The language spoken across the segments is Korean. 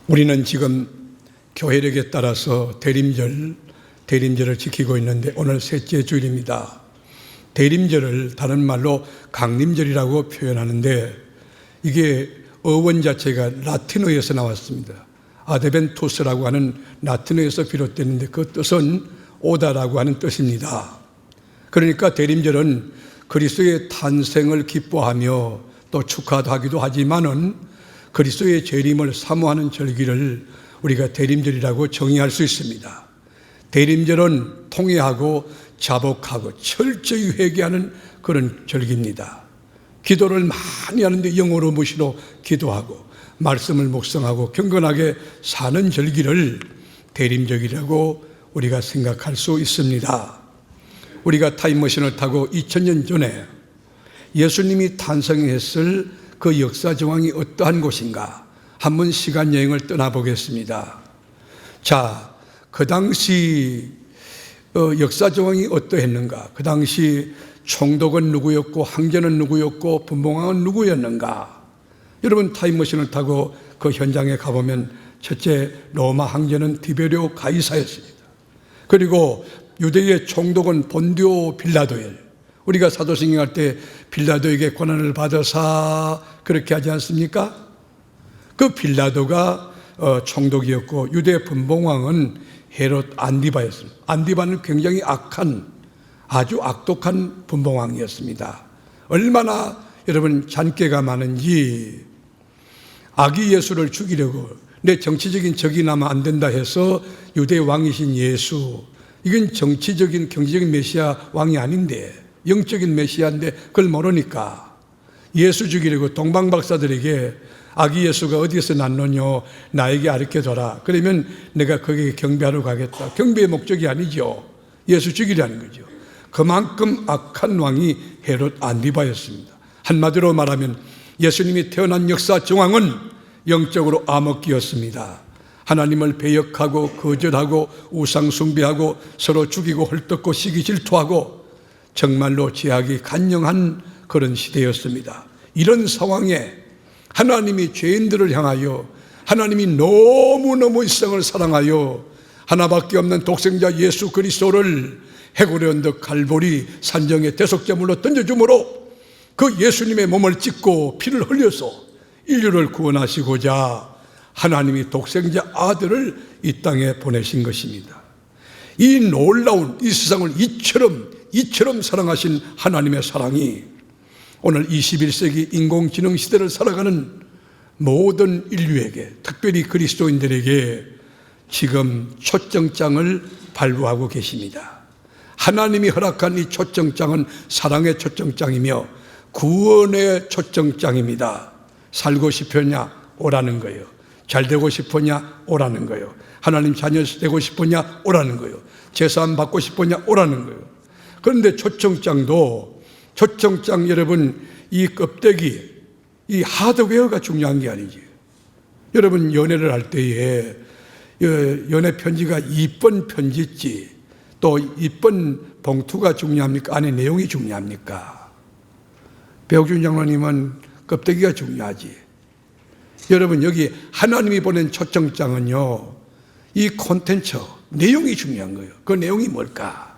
우리는 지금 교회력에 따라서 대림절을 지키고 있는데 오늘 셋째 주일입니다. 대림절을 다른 말로 강림절이라고 표현하는데 이게 어원 자체가 라틴어에서 나왔습니다. 아드벤투스라고 하는 라틴어에서 비롯됐는데 그 뜻은 오다라고 하는 뜻입니다. 그러니까 대림절은 그리스도의 탄생을 기뻐하며 또 축하하기도 하지만은 그리스도의 재림을 사모하는 절기를 우리가 대림절이라고 정의할 수 있습니다. 대림절은 통회하고 자복하고 철저히 회개하는 그런 절기입니다. 기도를 많이 하는데 영어로 무시로 기도하고 말씀을 묵상하고 경건하게 사는 절기를 대림절이라고 우리가 생각할 수 있습니다. 우리가 타임머신을 타고 2000년 전에 예수님이 탄생했을 그 역사 정황이 어떠한 곳인가 한번 시간 여행을 떠나보겠습니다. 자, 그 당시 역사 정황이 어떠했는가? 그 당시 총독은 누구였고 황제는 누구였고 분봉왕은 누구였는가? 여러분 타임머신을 타고 그 현장에 가보면 첫째 로마 황제는 디베리오 가이사였습니다. 그리고 유대의 총독은 본디오 빌라도엘. 우리가 사도행전 할 때 빌라도에게 권한을 받아사 그렇게 하지 않습니까? 그 빌라도가 총독이었고 유대 분봉왕은 헤롯 안디바였습니다. 안디바는 굉장히 아주 악독한 분봉왕이었습니다. 얼마나 여러분 잔꾀가 많은지 아기 예수를 죽이려고 내 정치적인 적이 나면 안 된다 해서 유대 왕이신 예수, 이건 정치적인 경제적인 메시아 왕이 아닌데 영적인 메시아인데 그걸 모르니까 예수 죽이려고 동방박사들에게 아기 예수가 어디에서 났느냐 나에게 가르쳐줘라. 그러면 내가 거기에 경배하러 가겠다. 경배의 목적이 아니죠. 예수 죽이려는 거죠. 그만큼 악한 왕이 헤롯 안디바였습니다. 한마디로 말하면 예수님이 태어난 역사 정황은 영적으로 암흑기였습니다. 하나님을 배역하고 거절하고 우상 숭배하고 서로 죽이고 헐뜯고 시기 질투하고 정말로 죄악이 간영한 그런 시대였습니다. 이런 상황에 하나님이 죄인들을 향하여 하나님이 너무너무 이 세상을 사랑하여 하나밖에 없는 독생자 예수 그리스도를 해골의 언덕 갈보리 산정의 대속제물로 던져주므로 그 예수님의 몸을 찢고 피를 흘려서 인류를 구원하시고자 하나님이 독생자 아들을 이 땅에 보내신 것입니다. 이 놀라운 이 세상을 이처럼 사랑하신 하나님의 사랑이 오늘 21세기 인공지능 시대를 살아가는 모든 인류에게 특별히 그리스도인들에게 지금 초청장을 발부하고 계십니다. 하나님이 허락한 이 초청장은 사랑의 초청장이며 구원의 초청장입니다. 살고 싶으냐 오라는 거예요. 잘 되고 싶으냐 오라는 거예요. 하나님 자녀 되고 싶으냐 오라는 거예요. 제사함 받고 싶으냐 오라는 거예요. 그런데 초청장 여러분 이 껍데기 이 하드웨어가 중요한 게 아니지. 여러분 연애를 할 때에 연애 편지가 이쁜 편지지 또 이쁜 봉투가 중요합니까? 안에 내용이 중요합니까? 배옥준 장로님은 껍데기가 중요하지. 여러분 여기 하나님이 보낸 초청장은요 이 콘텐츠 내용이 중요한 거예요. 그 내용이 뭘까?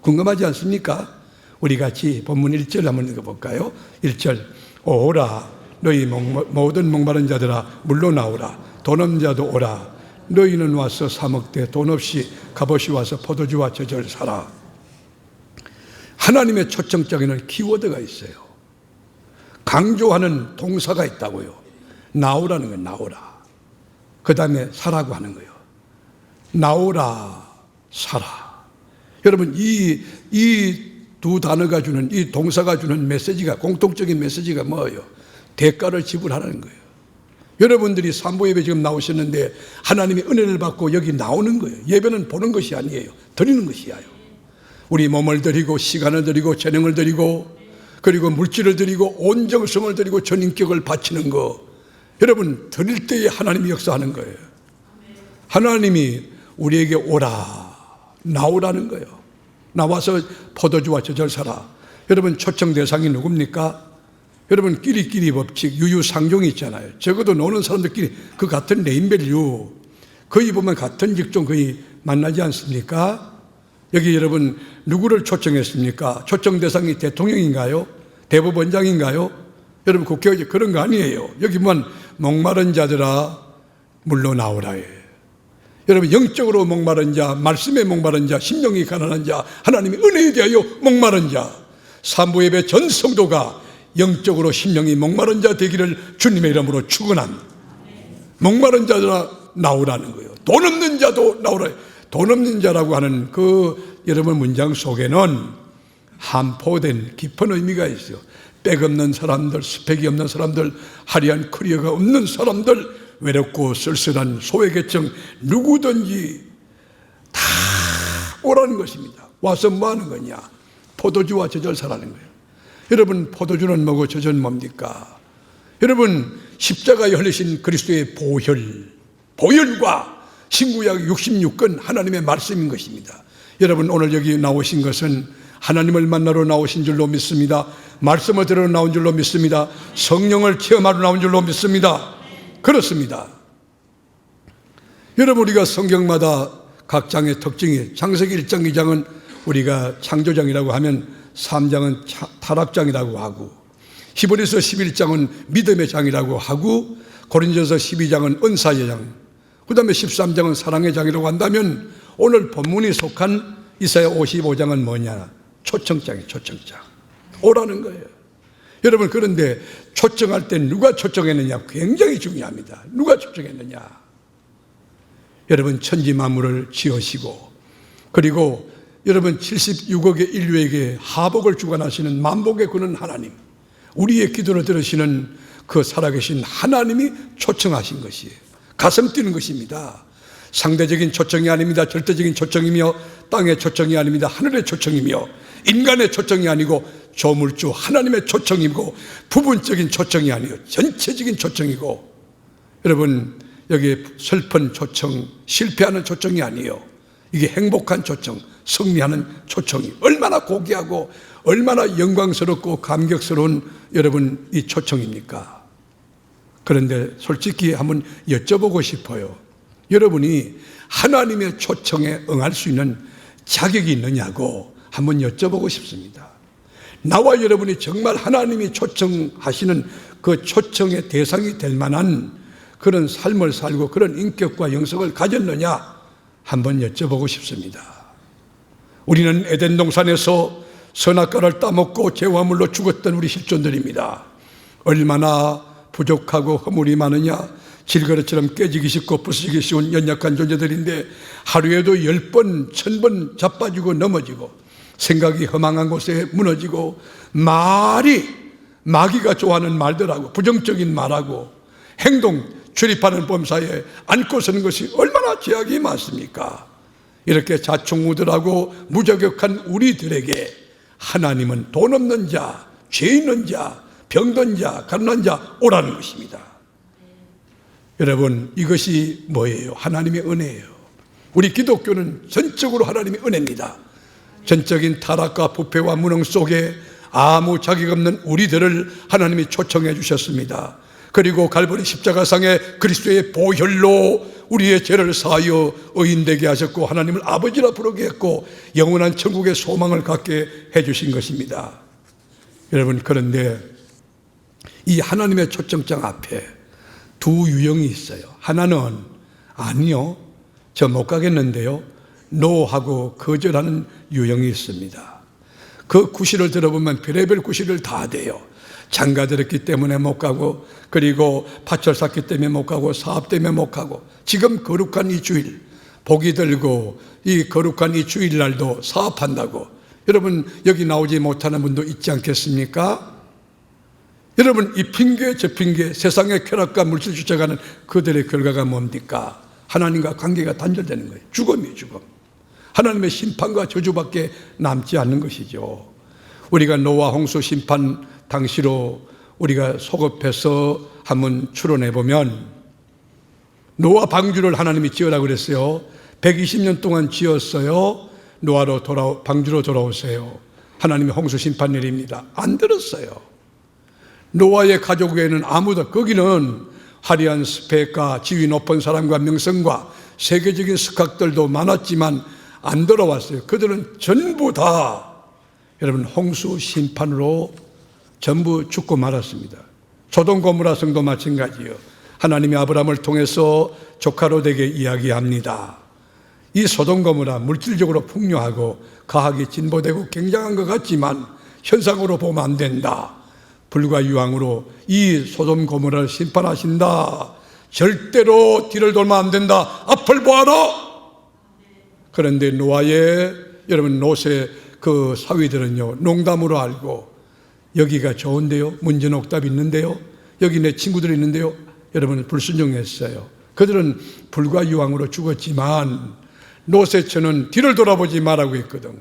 궁금하지 않습니까? 우리 같이 본문 1절 한번 읽어볼까요? 1절 오라 너희 모든 목마른 자들아 물러나오라 돈 없는 자도 오라 너희는 와서 사 먹되 돈 없이 값없이 와서 포도주와 저절 사라. 하나님의 초청장에는 키워드가 있어요. 강조하는 동사가 있다고요. 나오라는 거예요. 나오라. 그 다음에 사라고 하는 거예요. 나오라 사라. 여러분 이 두 단어가 주는 이 동사가 주는 메시지가 공통적인 메시지가 뭐예요? 대가를 지불하라는 거예요. 여러분들이 산보 예배 지금 나오셨는데 하나님이 은혜를 받고 여기 나오는 거예요. 예배는 보는 것이 아니에요. 드리는 것이에요. 우리 몸을 드리고 시간을 드리고 재능을 드리고 그리고 물질을 드리고 온 정성을 드리고 전인격을 바치는 거 여러분 드릴 때에 하나님이 역사하는 거예요. 하나님이 우리에게 오라 나오라는 거예요. 나와서 포도주와 저절 사라. 여러분 초청 대상이 누굽니까? 여러분 끼리끼리 법칙, 유유상종이 있잖아요. 적어도 노는 사람들끼리 그 같은 네임밸류 거의 보면 같은 직종 거의 만나지 않습니까? 여기 여러분 누구를 초청했습니까? 초청 대상이 대통령인가요? 대법원장인가요? 여러분 국회의원 그런 거 아니에요. 여기 보면 목마른 자들아 물러나오라. 여러분 영적으로 목마른 자, 말씀에 목마른 자, 심령이 가난한 자, 하나님의 은혜에 대하여 목마른 자, 산부예배 전 성도가 영적으로 심령이 목마른 자 되기를 주님의 이름으로 축원합니다. 목마른 자들아 나오라는 거예요. 돈 없는 자도 나오라. 돈 없는 자라고 하는 그 여러분 문장 속에는 함포된 깊은 의미가 있어요. 백 없는 사람들, 스펙이 없는 사람들, 화려한 커리어가 없는 사람들, 외롭고 쓸쓸한 소외계층 누구든지 다 오라는 것입니다. 와서 뭐 하는 거냐? 포도주와 젖을 사라는 거예요. 여러분 포도주는 뭐고 젖은 뭡니까? 여러분 십자가에 흘리신 그리스도의 보혈과 신구약 66권 하나님의 말씀인 것입니다. 여러분 오늘 여기 나오신 것은 하나님을 만나러 나오신 줄로 믿습니다. 말씀을 들으러 나온 줄로 믿습니다. 성령을 체험하러 나온 줄로 믿습니다. 그렇습니다. 여러분 우리가 성경마다 각 장의 특징이 창세기 1장 2장은 우리가 창조장이라고 하면 3장은 타락장이라고 하고 히브리서 11장은 믿음의 장이라고 하고 고린도서 12장은 은사의 장, 그 다음에 13장은 사랑의 장이라고 한다면 오늘 본문이 속한 이사야 55장은 뭐냐? 초청장이에요. 초청장. 오라는 거예요. 여러분 그런데 초청할 때 누가 초청했느냐 굉장히 중요합니다. 누가 초청했느냐? 여러분 천지 만물을 지으시고 그리고 여러분 76억의 인류에게 하복을 주관하시는 만복의 구는 하나님, 우리의 기도를 들으시는 그 살아계신 하나님이 초청하신 것이에요. 가슴 뛰는 것입니다. 상대적인 초청이 아닙니다. 절대적인 초청이며 땅의 초청이 아닙니다. 하늘의 초청이며 인간의 초청이 아니고 조물주 하나님의 초청이고 부분적인 초청이 아니고 전체적인 초청이고, 여러분 여기 슬픈 초청, 실패하는 초청이 아니에요. 이게 행복한 초청, 승리하는 초청이 얼마나 고귀하고 얼마나 영광스럽고 감격스러운 여러분 이 초청입니까? 그런데 솔직히 한번 여쭤보고 싶어요. 여러분이 하나님의 초청에 응할 수 있는 자격이 있느냐고 한번 여쭤보고 싶습니다. 나와 여러분이 정말 하나님이 초청하시는 그 초청의 대상이 될 만한 그런 삶을 살고 그런 인격과 영성을 가졌느냐 한번 여쭤보고 싶습니다. 우리는 에덴 동산에서 선악과를 따먹고 죄화물로 죽었던 우리 실존들입니다. 얼마나 부족하고 허물이 많으냐. 질그릇처럼 깨지기 쉽고 부수지기 쉬운 연약한 존재들인데 하루에도 10번, 1000번 자빠지고 넘어지고 생각이 허망한 곳에 무너지고 말이 마귀가 좋아하는 말들하고 부정적인 말하고 행동, 출입하는 범사에 앉고 서는 것이 얼마나 죄악이 많습니까? 이렇게 자충우들하고 무자격한 우리들에게 하나님은 돈 없는 자, 죄 있는 자, 병든 자, 가난한 자 오라는 것입니다. 여러분 이것이 뭐예요? 하나님의 은혜예요. 우리 기독교는 전적으로 하나님의 은혜입니다. 전적인 타락과 부패와 무능 속에 아무 자격 없는 우리들을 하나님이 초청해 주셨습니다. 그리고 갈보리 십자가상에 그리스도의 보혈로 우리의 죄를 사하여 의인되게 하셨고 하나님을 아버지라 부르게 했고 영원한 천국의 소망을 갖게 해주신 것입니다. 여러분 그런데 이 하나님의 초청장 앞에 두 유형이 있어요. 하나는 아니요, 저 못 가겠는데요, 노하고 거절하는 유형이 있습니다. 그 구실을 들어보면 별의별 구실을 다 돼요. 장가 들었기 때문에 못 가고, 그리고 밭을 샀기 때문에 못 가고, 사업 때문에 못 가고, 지금 거룩한 이 주일 복이 들고 이 거룩한 이 주일날도 사업한다고 여러분 여기 나오지 못하는 분도 있지 않겠습니까? 여러분 이 핑계 저 핑계, 세상의 쾌락과 물질 쫓아가는 그들의 결과가 뭡니까? 하나님과 관계가 단절되는 거예요. 죽음이에요, 죽음. 하나님의 심판과 저주밖에 남지 않는 것이죠. 우리가 노아 홍수 심판 당시로 우리가 소급해서 한번 추론해 보면 노아 방주를 하나님이 지으라고 그랬어요. 120년 동안 지었어요. 노아로 방주로 돌아오세요. 하나님이 홍수 심판 내립니다. 안 들었어요. 노아의 가족 외에는 아무도, 거기는 화려한 스펙과 지위 높은 사람과 명성과 세계적인 스캅들도 많았지만 안 돌아왔어요. 그들은 전부 다 여러분 홍수 심판으로 전부 죽고 말았습니다. 소돔 고모라 성도 마찬가지예요. 하나님이 아브라함을 통해서 조카로 되게 이야기합니다. 이 소돔 고모라 물질적으로 풍요하고 과학이 진보되고 굉장한 것 같지만 현상으로 보면 안 된다. 불과 유황으로 이 소돔 고모라를 심판하신다. 절대로 뒤를 돌면 안 된다. 앞을 보아라. 그런데 노아의 여러분 롯의 그 사위들은요, 농담으로 알고 여기가 좋은데요, 문전옥답이 있는데요, 여기 내 친구들이 있는데요, 여러분 불순종했어요. 그들은 불과 유황으로 죽었지만 롯의 처는 뒤를 돌아보지 말라고 했거든.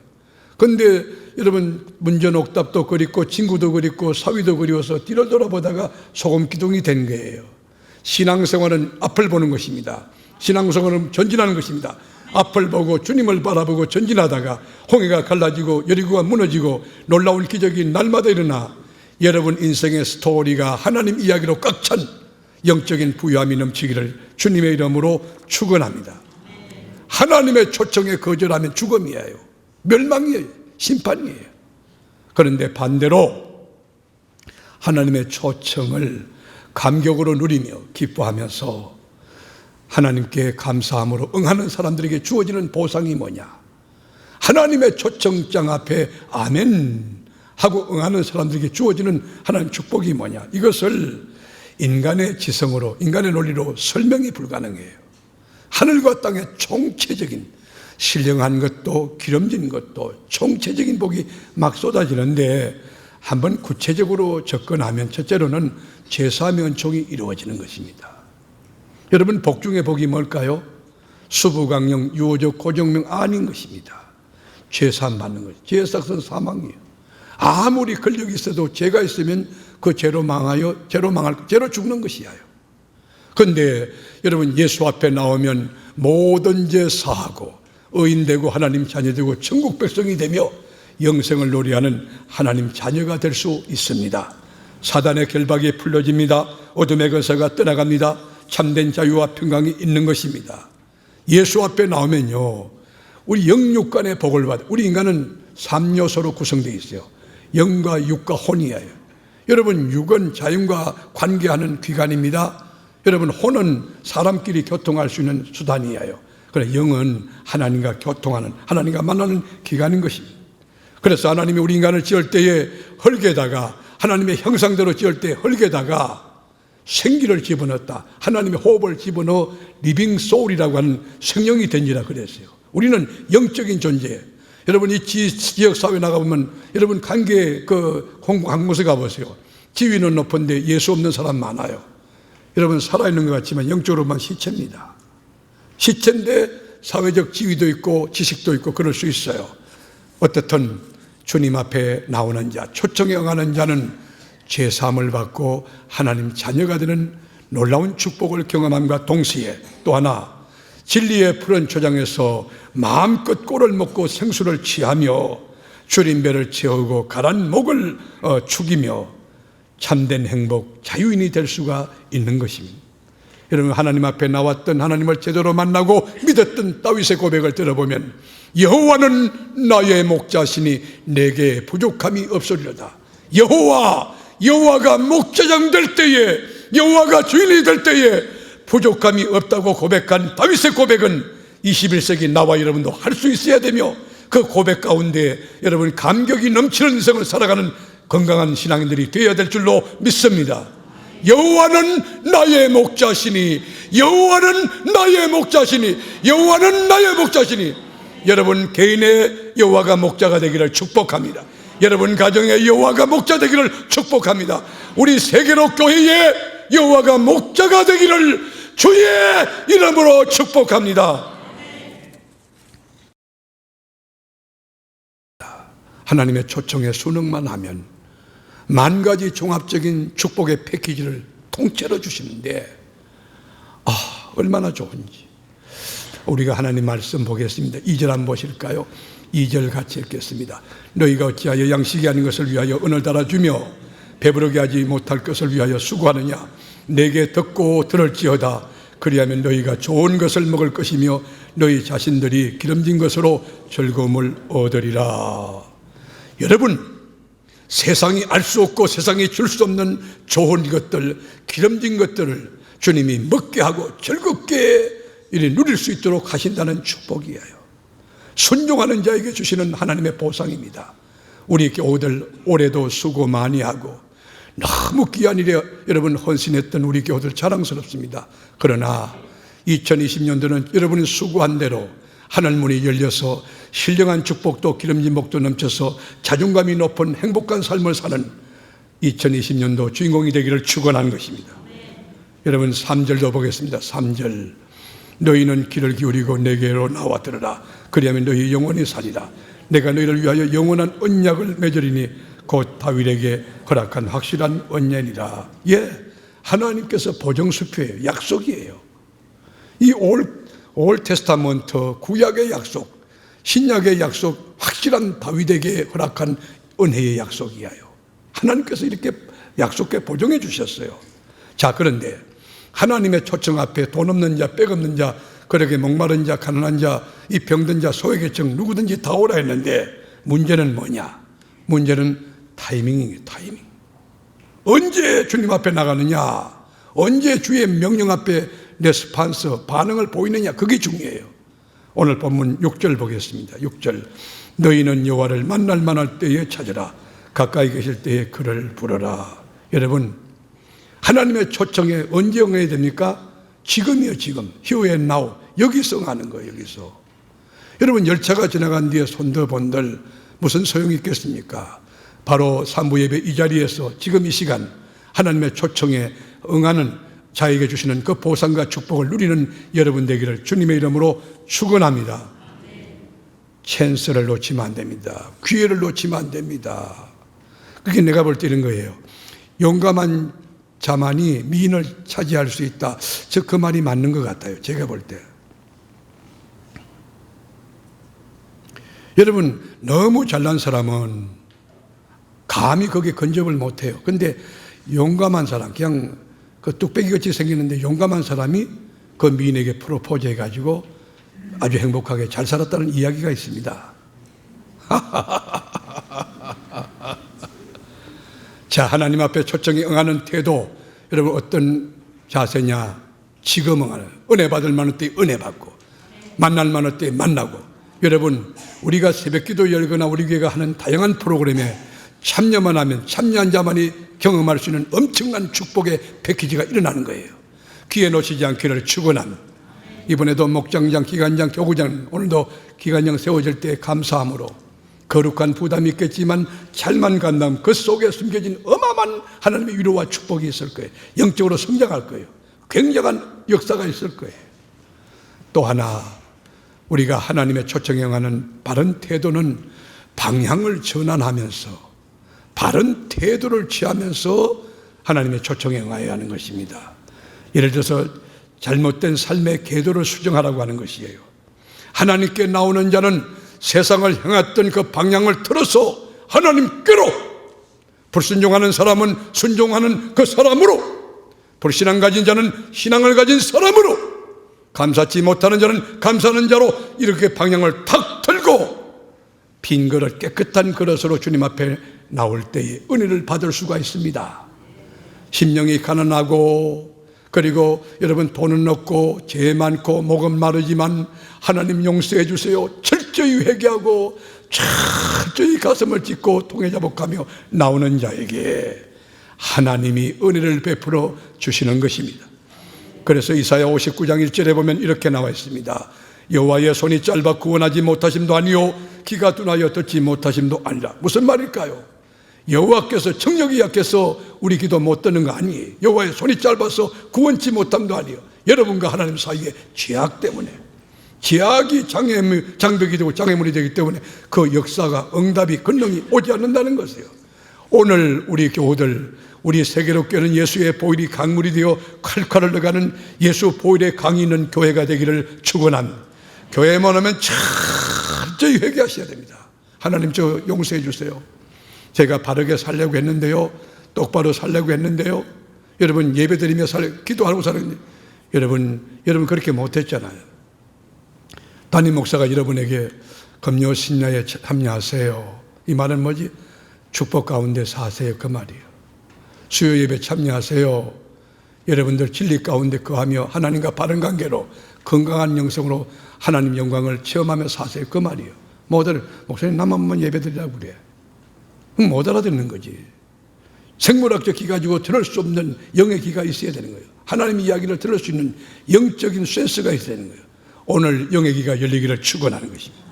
근데 여러분 문전옥답도 그립고 친구도 그립고 사위도 그리워서 뒤를 돌아보다가 소금기둥이 된 거예요. 신앙생활은 앞을 보는 것입니다. 신앙생활은 전진하는 것입니다. 앞을 보고 주님을 바라보고 전진하다가 홍해가 갈라지고 여리고가 무너지고 놀라운 기적이 날마다 일어나 여러분 인생의 스토리가 하나님 이야기로 꽉 찬 영적인 부유함이 넘치기를 주님의 이름으로 축원합니다. 하나님의 초청에 거절하면 죽음이에요. 멸망이에요. 심판이에요. 그런데 반대로 하나님의 초청을 감격으로 누리며 기뻐하면서 하나님께 감사함으로 응하는 사람들에게 주어지는 보상이 뭐냐? 하나님의 초청장 앞에 아멘 하고 응하는 사람들에게 주어지는 하나님 축복이 뭐냐? 이것을 인간의 지성으로, 인간의 논리로 설명이 불가능해요. 하늘과 땅의 총체적인 신령한 것도 기름진 것도 총체적인 복이 막 쏟아지는데 한번 구체적으로 접근하면 첫째로는 제사의 은총이 이루어지는 것입니다. 여러분 복 중에 복이 뭘까요? 수부강령, 유오적, 고정명 아닌 것입니다. 죄사함 받는 것. 죄삭은 사망이에요. 아무리 권력이 있어도 죄가 있으면 그 죄로 망하여 죄로 죽는 것이에요. 그런데 여러분 예수 앞에 나오면 모든 죄 사하고 의인되고 하나님 자녀되고 천국 백성이 되며 영생을 노래하는 하나님 자녀가 될 수 있습니다. 사단의 결박이 풀려집니다. 어둠의 권세가 떠나갑니다. 참된 자유와 평강이 있는 것입니다. 예수 앞에 나오면요, 우리 영육간의 복을 받아. 우리 인간은 3요소로 구성되어 있어요. 영과 육과 혼이에요. 여러분 육은 자연과 관계하는 기관입니다. 여러분 혼은 사람끼리 교통할 수 있는 수단이에요. 그래 영은 하나님과 교통하는, 하나님과 만나는 기관인 것입니다. 그래서 하나님이 우리 인간을 지을 때에 흙에다가 하나님의 형상대로 지을 때 흙에다가 생기를 집어넣었다. 하나님의 호흡을 집어넣어 리빙 소울이라고 하는 생명이 된지라 그랬어요. 우리는 영적인 존재예요. 여러분 이 지역사회 나가보면 여러분 관계 한 곳에 가보세요. 지위는 높은데 예수 없는 사람 많아요. 여러분 살아있는 것 같지만 영적으로만 시체입니다. 시체인데 사회적 지위도 있고 지식도 있고 그럴 수 있어요. 어떻든 주님 앞에 나오는 자, 초청에 응하는 자는 죄사함을 받고 하나님 자녀가 되는 놀라운 축복을 경험함과 동시에 또 하나 진리의 푸른 초장에서 마음껏 꿀을 먹고 생수를 취하며 주린 배를 채우고 가란 목을 축이며 참된 행복, 자유인이 될 수가 있는 것입니다. 여러분 하나님 앞에 나왔던 하나님을 제대로 만나고 믿었던 다윗의 고백을 들어보면 여호와는 나의 목자시니 내게 부족함이 없으리로다. 여호와가 목자장 될 때에, 여호와가 주인이 될 때에 부족함이 없다고 고백한 다윗의 고백은 21세기 나와 여러분도 할 수 있어야 되며 그 고백 가운데 여러분 감격이 넘치는 인생을 살아가는 건강한 신앙인들이 되어야 될 줄로 믿습니다. 여호와는 나의 목자시니, 여호와는 나의 목자시니, 여호와는 나의 목자시니. 여러분 개인의 여호와가 목자가 되기를 축복합니다. 여러분 가정의 여호와가 목자 되기를 축복합니다. 우리 세계로 교회의 여호와가 목자가 되기를 주의 이름으로 축복합니다. 하나님의 초청에 순응만 하면 만 가지 종합적인 축복의 패키지를 통째로 주시는데 얼마나 좋은지. 우리가 하나님 말씀 보겠습니다. 2절 한번 보실까요? 2절 같이 읽겠습니다. 너희가 어찌하여 양식이 아닌 것을 위하여 은을 달아주며 배부르게 하지 못할 것을 위하여 수고하느냐? 내게 듣고 들을지어다. 그리하면 너희가 좋은 것을 먹을 것이며 너희 자신들이 기름진 것으로 즐거움을 얻으리라. 여러분, 세상이 알 수 없고 세상이 줄 수 없는 좋은 것들, 기름진 것들을 주님이 먹게 하고 즐겁게 이리 누릴 수 있도록 하신다는 축복이에요. 순종하는 자에게 주시는 하나님의 보상입니다. 우리 교우들 올해도 수고 많이 하고 너무 귀한 일에 여러분 헌신했던 우리 교우들 자랑스럽습니다. 그러나 2020년도는 여러분이 수고한 대로 하늘문이 열려서 신령한 축복도 기름진 복도 넘쳐서 자존감이 높은 행복한 삶을 사는 2020년도 주인공이 되기를 축원하는 것입니다. 여러분 3절도 보겠습니다. 3절, 너희는 귀를 기울이고 내게로 나와 들으라. 그리하면 너희 영원히 살리라. 내가 너희를 위하여 영원한 언약을 맺으리니 곧 다윗에게 허락한 확실한 언약이라. 예, 하나님께서 보정수표예요. 약속이에요. 이 올 테스타먼트 구약의 약속, 신약의 약속, 확실한 다윗에게 허락한 은혜의 약속이에요. 하나님께서 이렇게 약속해 보정해 주셨어요. 자, 그런데 하나님의 초청 앞에 돈 없는 자, 백 없는 자, 그러게 목마른 자, 가난한 자, 이 병든 자, 소외계층 누구든지 다 오라 했는데 문제는 뭐냐? 문제는 타이밍이에요. 타이밍. 언제 주님 앞에 나가느냐? 언제 주의 명령 앞에 레스판스, 반응을 보이느냐? 그게 중요해요. 오늘 본문 6절 보겠습니다. 6절, 너희는 여호와를 만날 만할 때에 찾으라. 가까이 계실 때에 그를 부르라. 여러분, 하나님의 초청에 언제 응해야 됩니까? 지금이요, 지금. Here and now. 여기서 응하는 거예요, 여기서. 여러분, 열차가 지나간 뒤에 손들본들 무슨 소용이 있겠습니까? 바로 산부 예배 이 자리에서 지금 이 시간 하나님의 초청에 응하는 자에게 주시는 그 보상과 축복을 누리는 여러분 되기를 주님의 이름으로 축원합니다. 찬스를 놓치면 안 됩니다. 기회를 놓치면 안 됩니다. 그게 내가 볼 때 이런 거예요. 용감한 자만이 미인을 차지할 수 있다. 저 그 말이 맞는 것 같아요. 제가 볼 때. 여러분, 너무 잘난 사람은 감히 거기에 근접을 못해요. 근데 용감한 사람, 그냥 그 뚝배기같이 생기는데 용감한 사람이 그 미인에게 프로포즈 해가지고 아주 행복하게 잘 살았다는 이야기가 있습니다. 자, 하나님 앞에 초청에 응하는 태도, 여러분 어떤 자세냐? 지금 응하는, 은혜 받을 만할 때 은혜 받고 만날 만할 때 만나고. 여러분, 우리가 새벽기도 열거나 우리 교회가 하는 다양한 프로그램에 참여만 하면 참여한 자만이 경험할 수 있는 엄청난 축복의 패키지가 일어나는 거예요. 기회 놓치지 않기를 축원합니다. 이번에도 목장장, 기관장, 교구장, 오늘도 기관장 세워질 때 감사함으로 거룩한 부담이 있겠지만 잘만 간다면 그 속에 숨겨진 어마어마한 하나님의 위로와 축복이 있을 거예요. 영적으로 성장할 거예요. 굉장한 역사가 있을 거예요. 또 하나, 우리가 하나님의 초청에 응하는 바른 태도는 방향을 전환하면서 바른 태도를 취하면서 하나님의 초청에 응하여야 하는 것입니다. 예를 들어서 잘못된 삶의 궤도를 수정하라고 하는 것이에요. 하나님께 나오는 자는 세상을 향했던 그 방향을 틀어서 하나님께로, 불순종하는 사람은 순종하는 그 사람으로, 불신앙 가진 자는 신앙을 가진 사람으로, 감사치 못하는 자는 감사하는 자로 이렇게 방향을 탁 틀고 빈 그릇, 깨끗한 그릇으로 주님 앞에 나올 때에 은혜를 받을 수가 있습니다. 심령이 가난하고, 그리고 여러분 돈은 없고 죄 많고 목은 마르지만 하나님 용서해 주세요. 철저히 회개하고 철저히 가슴을 찢고 통해 자복하며 나오는 자에게 하나님이 은혜를 베풀어 주시는 것입니다. 그래서 이사야 59장 1절에 보면 이렇게 나와 있습니다. 여호와의 손이 짧아 구원하지 못하심도 아니요 귀가 둔하여 듣지 못하심도 아니라. 무슨 말일까요? 여호와께서 청력이 약해서 우리 기도 못 듣는 거 아니에요. 여호와의 손이 짧아서 구원치 못함도 아니에요. 여러분과 하나님 사이의 죄악 때문에, 죄악이 장벽이 되고 장애물이 되기 때문에 그 역사가, 응답이, 권능이 오지 않는다는 것이에요. 오늘 우리 교우들, 우리 세계롭게는 예수의 보혈이 강물이 되어 칼칼 흘러가는 예수 보혈의 강이 있는 교회가 되기를 축원합니다. 교회만 오면 철저히 회개하셔야 됩니다. 하나님 저 용서해 주세요. 제가 바르게 살려고 했는데요, 똑바로 살려고 했는데요. 여러분 예배드리며 기도하고 살았는데 여러분 그렇게 못했잖아요. 담임 목사가 여러분에게 금요 신야에 참여하세요. 이 말은 뭐지? 축복 가운데 사세요, 그 말이에요. 수요 예배 참여하세요. 여러분들 진리 가운데 거하며 하나님과 바른 관계로 건강한 영성으로 하나님 영광을 체험하며 사세요, 그 말이에요. 목사님 나만 예배드리라고 그래. 못 알아듣는 거지. 생물학적 귀 가지고 들을 수 없는 영의 귀가 있어야 되는 거예요. 하나님의 이야기를 들을 수 있는 영적인 센스가 있어야 되는 거예요. 오늘 영의 귀가 열리기를 축원하는 것입니다.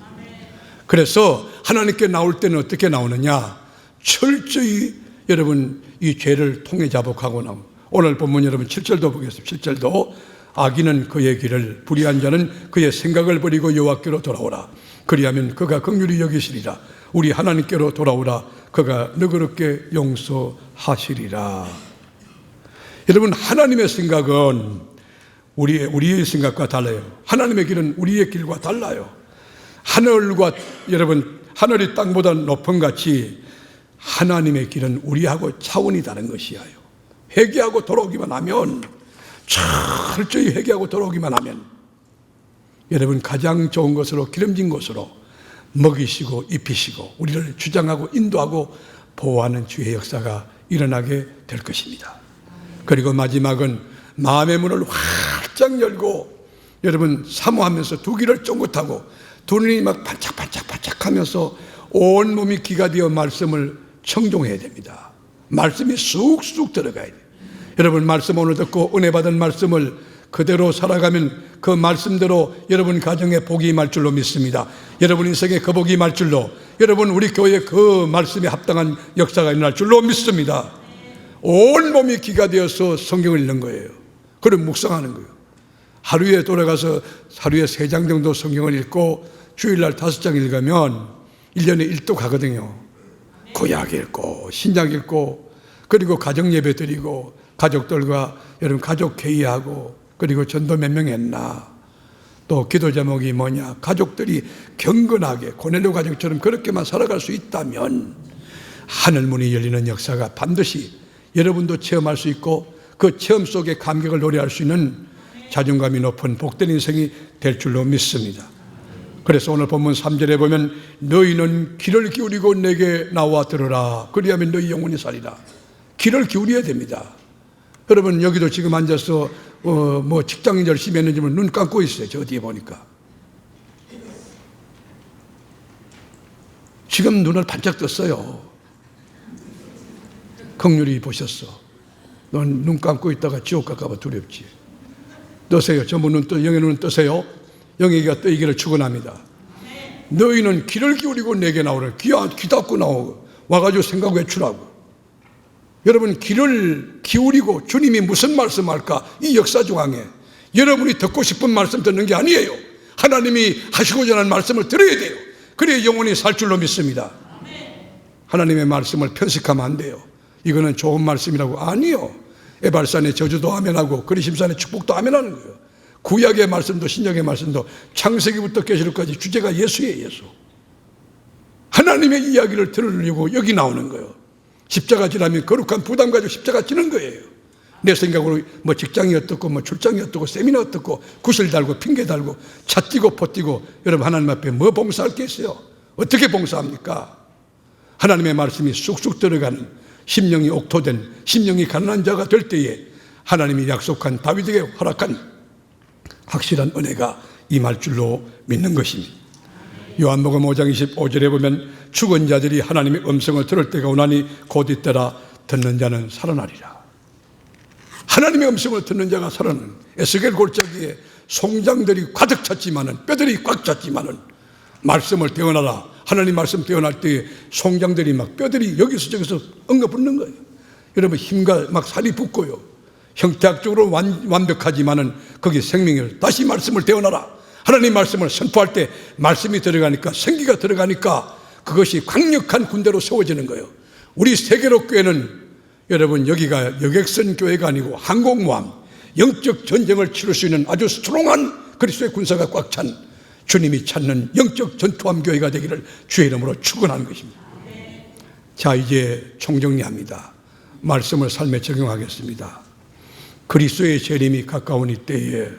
그래서 하나님께 나올 때는 어떻게 나오느냐? 철저히 여러분 이 죄를 통해 자복하고 나옵니다. 오늘 본문 여러분 7절도 보겠습니다. 7절도 악인은 그의 길을, 불의한 자는 그의 생각을 버리고 여호와께로 돌아오라. 그리하면 그가 긍휼히 여기시리라. 우리 하나님께로 돌아오라. 그가 너그럽게 용서하시리라. 여러분 하나님의 생각은 우리의 생각과 달라요. 하나님의 길은 우리의 길과 달라요. 하늘이 땅보다 높은 같이 하나님의 길은 우리하고 차원이 다른 것이에요. 회개하고 돌아오기만 하면, 철저히 회개하고 돌아오기만 하면 여러분 가장 좋은 것으로 기름진 것으로 먹이시고 입히시고 우리를 주장하고 인도하고 보호하는 주의 역사가 일어나게 될 것입니다. 그리고 마지막은 마음의 문을 활짝 열고 여러분 사모하면서 두 귀를 쫑긋하고 두 눈이 막 반짝반짝 하면서 온 몸이 귀가 되어 말씀을 청종해야 됩니다. 말씀이 쑥쑥 들어가야 돼요. 여러분 말씀 오늘 듣고 은혜 받은 말씀을 그대로 살아가면 그 말씀대로 여러분 가정에 복이 임할 줄로 믿습니다. 여러분 인생에 그 복이 임할 줄로, 여러분 우리 교회에 그 말씀에 합당한 역사가 일어날 줄로 믿습니다. 온 몸이 귀가 되어서 성경을 읽는 거예요. 그리고 묵상하는 거예요. 하루에 돌아가서 하루에 3장 정도 성경을 읽고 주일날 5장 읽으면 1년에 1도 가거든요. 구약 읽고 신약 읽고 그리고 가정 예배 드리고 가족들과 여러분 가족 회의하고 그리고 전도 몇 명 했나, 또 기도 제목이 뭐냐, 가족들이 경건하게 고넬료 가정처럼 그렇게만 살아갈 수 있다면 하늘문이 열리는 역사가 반드시 여러분도 체험할 수 있고 그 체험 속에 감격을 노래할 수 있는 자존감이 높은 복된 인생이 될 줄로 믿습니다. 그래서 오늘 본문 3절에 보면 너희는 귀를 기울이고 내게 나와 들으라. 그리하면 너희 영혼이 살리라. 귀를 기울여야 됩니다. 여러분 여기도 지금 앉아서 직장 열심히 했는지 눈 감고 있어요. 저 뒤에 보니까 지금 눈을 반짝 떴어요. 긍휼히 보셨어. 넌 눈 감고 있다가 지옥 갈까봐 두렵지. 떠세요. 전부 영의 눈은 떠세요. 영의 귀가 떠이기를 축원합니다. 너희는 귀를 기울이고 내게 나오라. 귀 닫고 나오고 와가지고 생각 외출하고. 여러분 귀를 기울이고 주님이 무슨 말씀할까, 이 역사 중앙에 여러분이 듣고 싶은 말씀 듣는 게 아니에요. 하나님이 하시고자 하는 말씀을 들어야 돼요. 그래야 영혼이 살 줄로 믿습니다. 하나님의 말씀을 편식하면 안 돼요. 이거는 좋은 말씀이라고. 아니요. 에발산의 저주도 아멘하고 그리심산의 축복도 아멘하는 거예요. 구약의 말씀도 신약의 말씀도 창세기부터 계시록까지 주제가 예수예요. 예수. 하나님의 이야기를 들으려고 여기 나오는 거예요. 십자가 지나면 거룩한 부담 가지고 십자가 지는 거예요. 내 생각으로 직장이 어떻고 출장이 어떻고 세미나 어떻고 구슬 달고 핑계 달고 차 뛰고 포 뛰고 여러분 하나님 앞에 뭐 봉사할 게 있어요? 어떻게 봉사합니까? 하나님의 말씀이 쑥쑥 들어가는 심령이 옥토된 심령이 가난한 자가 될 때에 하나님이 약속한 다윗에게 허락한 확실한 은혜가 임할 줄로 믿는 것입니다. 요한복음 5장 25절에 보면 죽은 자들이 하나님의 음성을 들을 때가 오나니 곧 이때라 듣는 자는 살아나리라. 하나님의 음성을 듣는 자가 살아나는, 에스겔 골짜기에 송장들이 가득 찼지만은, 뼈들이 꽉 찼지만은 말씀을 떼어나라. 하나님 말씀 떼어날 때에 송장들이 막 뼈들이 여기서 저기서 엉겨붙는 거예요. 여러분 힘과 막 살이 붙고요. 형태학적으로 완벽하지만은 거기 생명을 다시 말씀을 떼어나라. 하나님 말씀을 선포할 때 말씀이 들어가니까, 생기가 들어가니까 그것이 강력한 군대로 세워지는 거예요. 우리 세계로 교회는 여러분 여기가 여객선 교회가 아니고 항공모함, 영적 전쟁을 치를 수 있는 아주 스트롱한 그리스도의 군사가 꽉 찬 주님이 찾는 영적 전투함 교회가 되기를 주의 이름으로 축원하는 것입니다. 자, 이제 총정리합니다. 말씀을 삶에 적용하겠습니다. 그리스도의 재림이 가까운 이때에,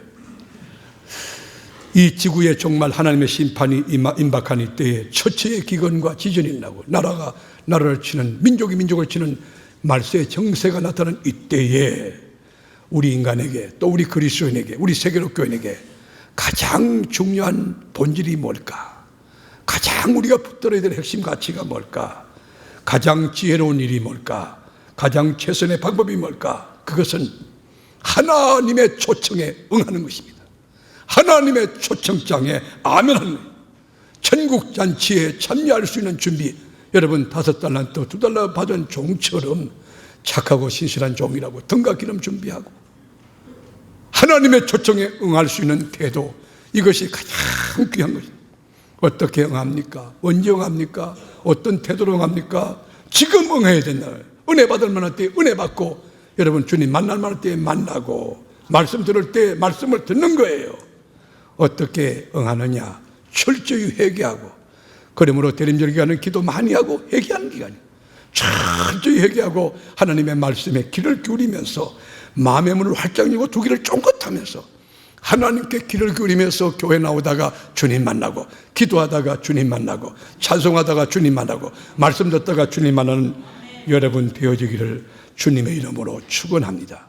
이 지구에 정말 하나님의 심판이 임박한 이때에 처처의 기근과 지진이 일어나고 나라가 나라를 치는, 민족이 민족을 치는 말세의 정세가 나타나는 이때에 우리 인간에게, 또 우리 그리스도인에게, 우리 세계로 교인에게 가장 중요한 본질이 뭘까? 가장 우리가 붙들어야 될 핵심 가치가 뭘까? 가장 지혜로운 일이 뭘까? 가장 최선의 방법이 뭘까? 그것은 하나님의 초청에 응하는 것입니다. 하나님의 초청장에 아멘하는 거예요. 천국 잔치에 참여할 수 있는 준비. 여러분 5달란트, 2달러 받은 종처럼 착하고 신실한 종이라고 등각기름 준비하고 하나님의 초청에 응할 수 있는 태도, 이것이 가장 귀한 것입니다. 어떻게 응합니까? 언제 응합니까? 어떤 태도로 응합니까? 지금 응해야 된다. 은혜 받을 만할 때 은혜 받고, 여러분 주님 만날 만할 때 만나고, 말씀 들을 때 말씀을 듣는 거예요. 어떻게 응하느냐? 철저히 회개하고, 그러므로 대림절 기간은 기도 많이 하고 회개하는 기간이에요. 철저히 회개하고 하나님의 말씀에 귀를 기울이면서 마음의 문을 활짝 열고 두 귀를 쫑긋하면서 하나님께 귀를 기울이면서 교회 나오다가 주님 만나고, 기도하다가 주님 만나고, 찬송하다가 주님 만나고, 말씀 듣다가 주님 만나는 여러분 되어지기를 주님의 이름으로 축원합니다.